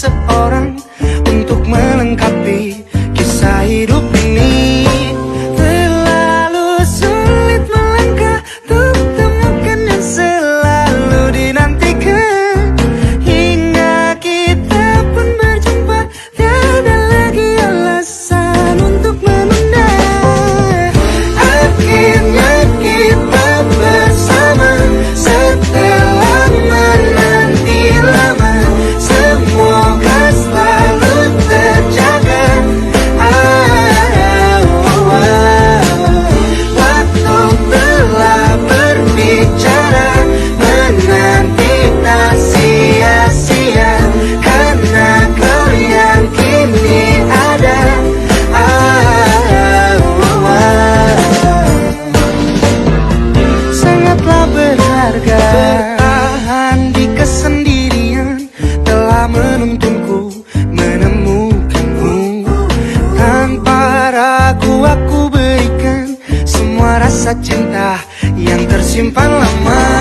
seseorang untuk melengkapi kisah hidup ini. Terlalu sulit melangkah untuk temukan yang selalu dinantikan, hingga kita pun berjumpa, tiada lagi alasan untuk menunda. Akhirnya kita bersama setelah menanti lama. Semoga selalu terjaga. Waktu telah berbicara, menanti tak sia-sia, karena kau yang kini ada. Sangatlah berharga. Bertahan di kesendirian telah menuntunku menemukanmu. Tanpa ragu aku berikan semua rasa cinta yang tersimpan lama.